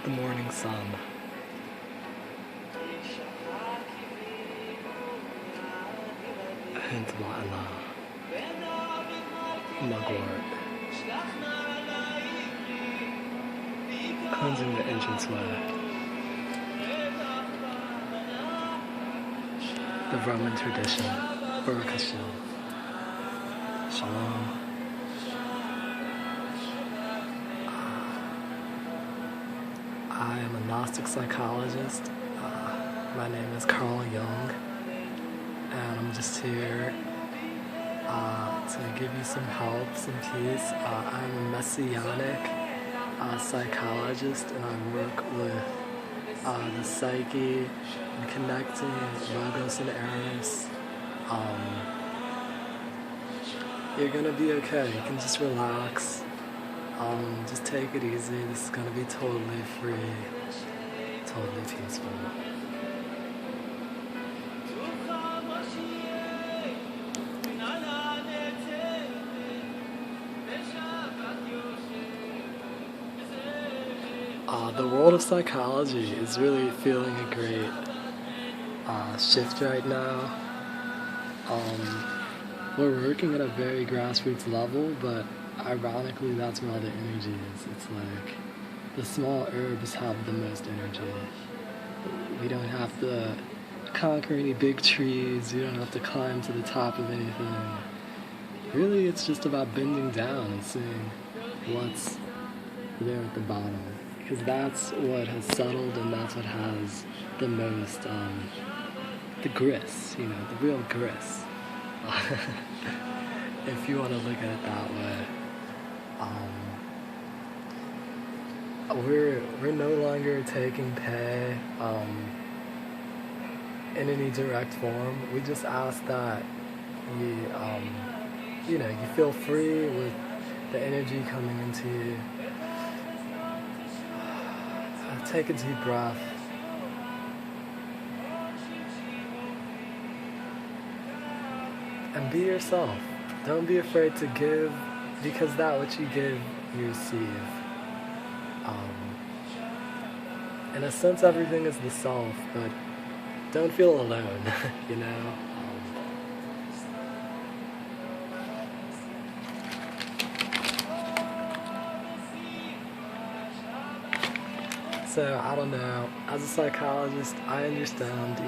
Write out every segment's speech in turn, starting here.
the morning sun. Hint wa'ala. Mugwort. Cleansing the entranceway. The Roman tradition. Baruch Shalom. I am a Gnostic psychologist. My name is Carl Jung, and I'm just here to give you some help, some peace. I'm a Messianic psychologist, and I work with the psyche and connecting logos and eros. You're gonna be okay. You can just relax. Just take it easy. This is gonna be totally free, totally peaceful. The world of psychology is really feeling a great shift right now. We're working at a very grassroots level, but ironically that's where all the energy is. It's like the small herbs have the most energy. We don't have to conquer any big trees, you don't have to climb to the top of anything. Really, it's just about bending down and seeing what's there at the bottom. Because that's what has settled, and that's what has the most, the grist, you know, the real grist. If you want to look at it that way. We're no longer taking pay in any direct form. We just ask that you feel free with the energy coming into you. Take a deep breath. And be yourself. Don't be afraid to give, because that which you give, you receive. In a sense, everything is the self, but don't feel alone, you know? So, I don't know, as a psychologist, I understand,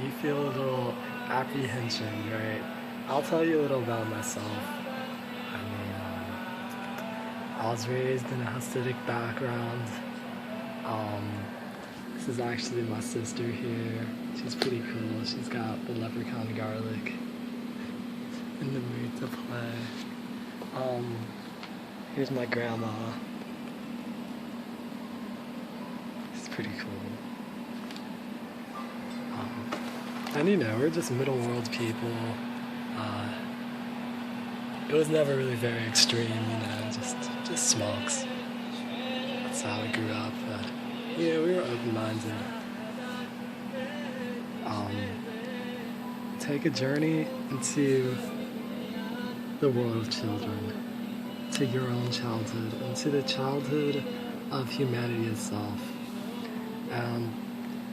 you feel a little apprehension, right? I'll tell you a little about myself. I was raised in a Hasidic background. This is actually my sister here. She's pretty cool. She's got the leprechaun garlic in the mood to play. Here's my grandma. She's pretty cool. And we're just middle world people. It was never really very extreme, just smokes. That's how we grew up, but we were open-minded. Take a journey into the world of children, to your own childhood, into the childhood of humanity itself. And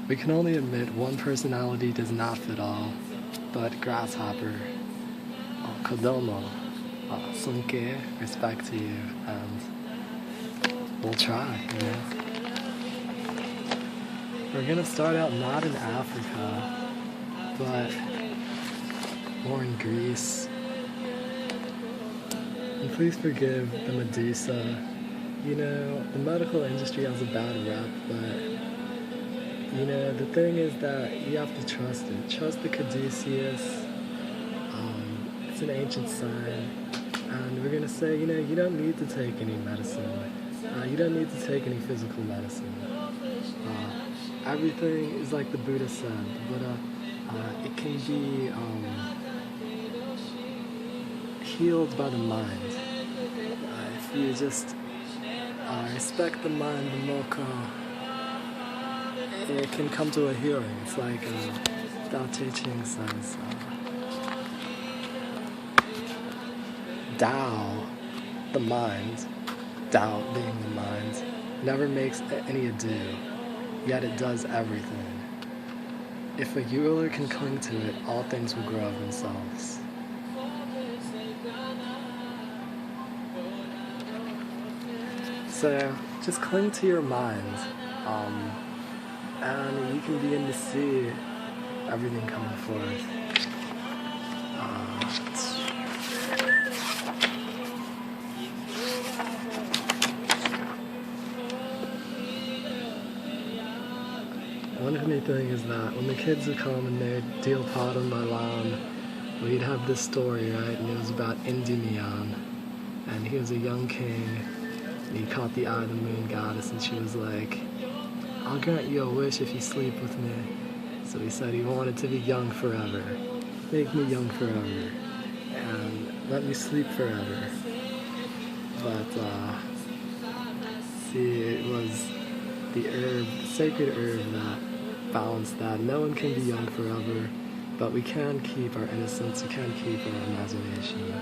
we can only admit one personality does not fit all, but grasshopper, kodomo, sunke, respect to you, and we'll try, We're gonna start out not in Africa, but more in Greece. And please forgive the Medusa. The medical industry has a bad rep, but the thing is that you have to trust it. Trust the caduceus. It's an ancient sign. And we're going to say, you don't need to take any medicine. You don't need to take any physical medicine. Everything is like the Buddha said, but it can be healed by the mind. If you just respect the mind, the moko, it can come to a healing. It's like Tao Te Ching says, Tao, the mind, Tao being the mind, never makes any ado, yet it does everything. If a ruler can cling to it, all things will grow of themselves. So just cling to your mind, and you can begin to see everything coming forth. One funny thing is that when the kids would come and they'd deal pot on my lawn, we'd have this story, right? And it was about Endymion. And he was a young king. And he caught the eye of the moon goddess, and she was like, "I'll grant you a wish if you sleep with me." So he said he wanted to be young forever. Make me young forever. And let me sleep forever. But, see, it was the herb, the sacred herb that balanced that. No one can be young forever, but we can keep our innocence, we can keep our imagination.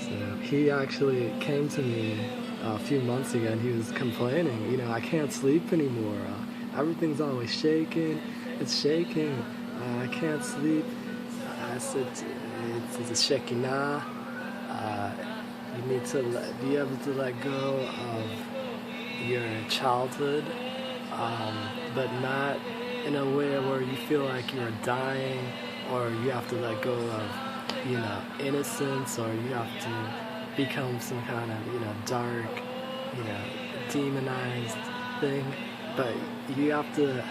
So he actually came to me a few months ago and he was complaining, I can't sleep anymore. Everything's always shaking, it's shaking, I can't sleep. I said, it's a shaking now. You need to be able to let go of your childhood, but not in a way where you feel like you're dying, or you have to let go of, innocence, or you have to become some kind of, dark, demonized thing. But you have to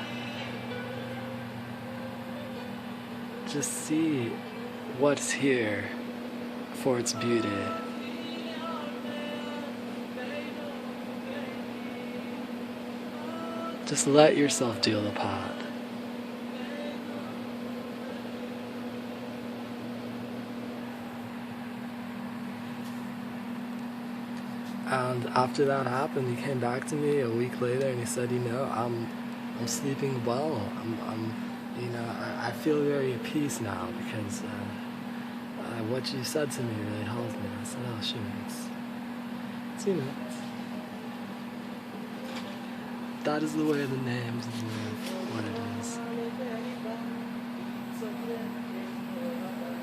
just see what's here for its beauty. Just let yourself deal the pot. And after that happened, he came back to me a week later and he said, I'm sleeping well. I feel very at peace now because what you said to me really helped me. I said, oh, sure, it's that is the way of the names, is the way of what it is.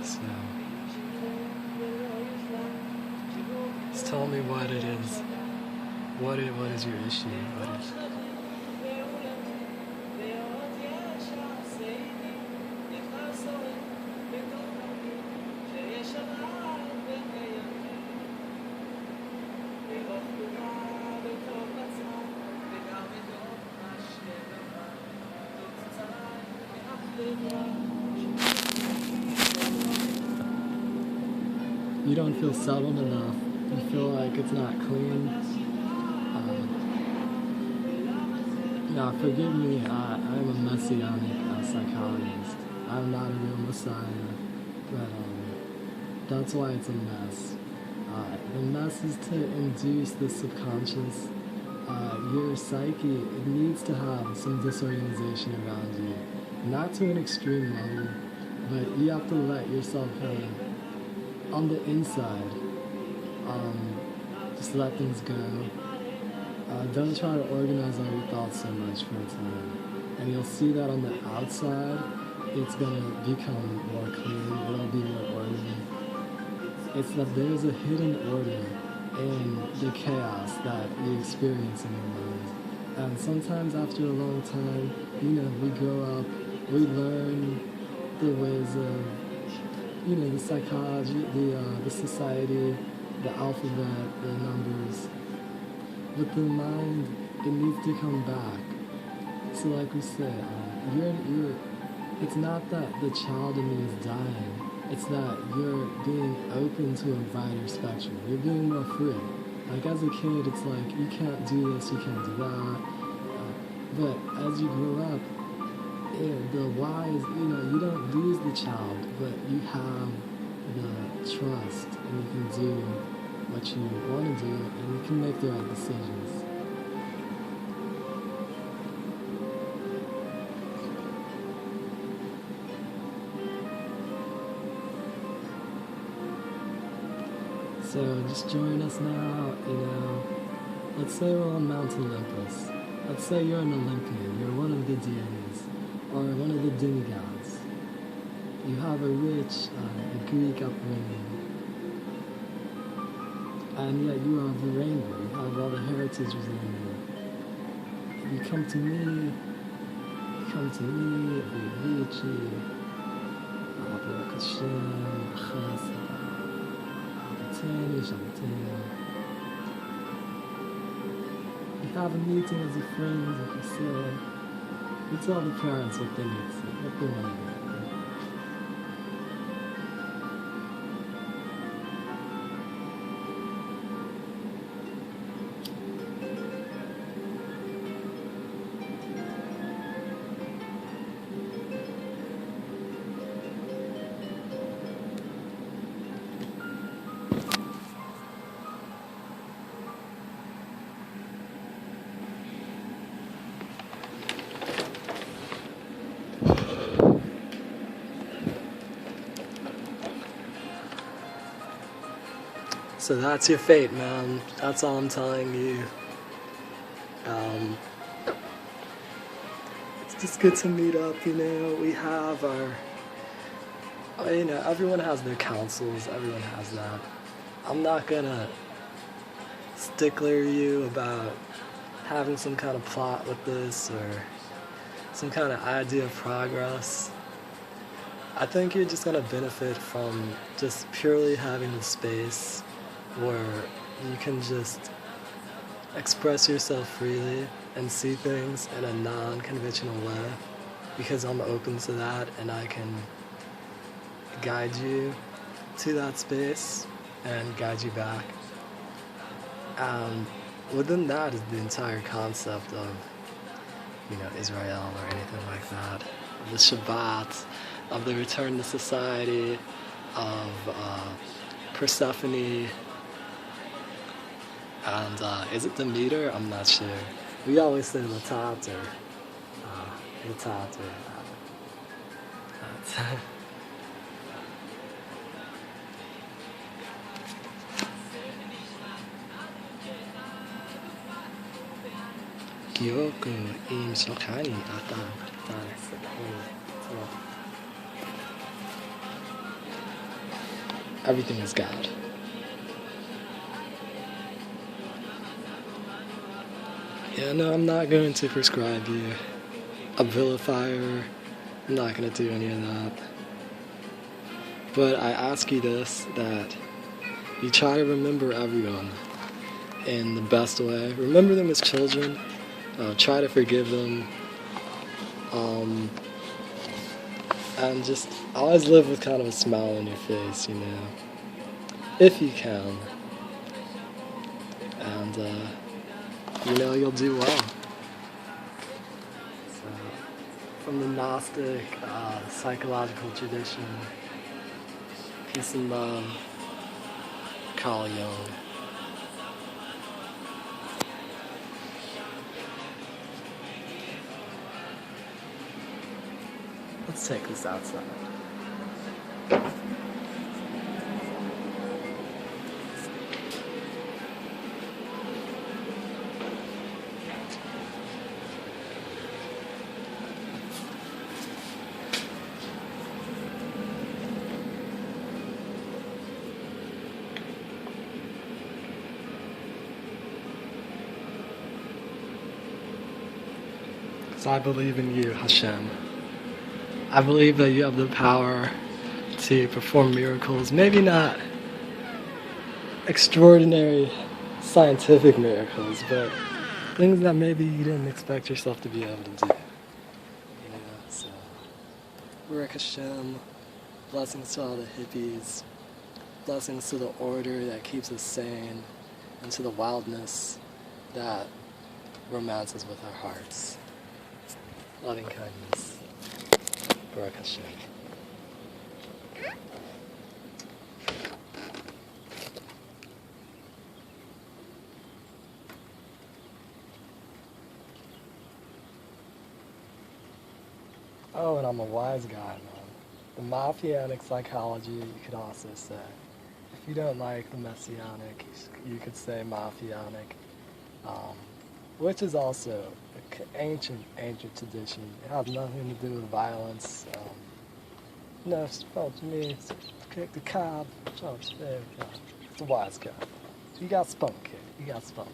So, just tell me what it is. What is your issue? What is... You don't feel settled enough. You feel like it's not clean. Now, forgive me, I'm a Messianic psychologist. I'm not a real Messiah, but that's why it's a mess. The mess is to induce the subconscious. Your psyche, it needs to have some disorganization around you. Not to an extreme level, but you have to let yourself kind of, on the inside, just let things go. Don't try to organize all your thoughts so much for a time. And you'll see that on the outside, it's going to become more clean, it'll be more orderly. It's that there's a hidden order in the chaos that you experience in your mind. And sometimes after a long time, we grow up, we learn the ways of, the psychology, the society, the alphabet, the numbers. But the mind, it needs to come back. So like we said, it's not that the child in me is dying. It's that you're being open to a wider spectrum. You're being more free. Like as a kid, it's like, you can't do this, you can't do that. But as you grow up, the why is, you don't lose the child, but you have the trust, and you can do what you want to do, and you can make the right decisions. So just join us now, Let's say we're on Mount Olympus. Let's say you're an Olympian, you're one of the deities, or one of the demigods. You have a rich Greek upbringing, and yet you are of the rainbow, you have all the heritages in you. You come to me, Vici, Baruch Hashem, Chesed, Shabbatini. You have a meeting as a friend, like you said. You tell the parents what they need to say, what they want to do. So that's your fate, man. That's all I'm telling you. It's just good to meet up, you know. We have our, you know, everyone has their counsels, everyone has that. I'm not gonna stickler you about having some kind of plot with this or some kind of idea of progress. I think you're just gonna benefit from just purely having the space where you can just express yourself freely and see things in a non-conventional way, because I'm open to that and I can guide you to that space and guide you back. And within that is the entire concept of, you know, Israel or anything like that, of the Shabbat, of the return to society, of Persephone. And is it the meter? I'm not sure. We always say Latat or Latat or Gyoko im Sokhani Atam. Everything is God. Yeah, no, I'm not going to prescribe you a vilifier. I'm not going to do any of that. But I ask you this, that you try to remember everyone in the best way. Remember them as children. Try to forgive them. And just always live with kind of a smile on your face, you know, if you can. And, you know, you'll do well. So, from the Gnostic psychological tradition, peace and love, Carl Jung. Let's take this outside. So I believe in you, Hashem. I believe that you have the power to perform miracles. Maybe not extraordinary scientific miracles, but things that maybe you didn't expect yourself to be able to do. You know, so Baruch Hashem, blessings to all the hippies, blessings to the order that keeps us sane, and to the wildness that romances with our hearts. Loving kindness. Baruch Hashem. Oh, and I'm a wise guy, man. The Mafianic psychology, you could also say. If you don't like the Messianic, you could say Mafianic. um, which is also an ancient tradition. It has nothing to do with violence. No, it's supposed to me, kick the cob, it's a wise guy. You got spunk, kid. You got spunk.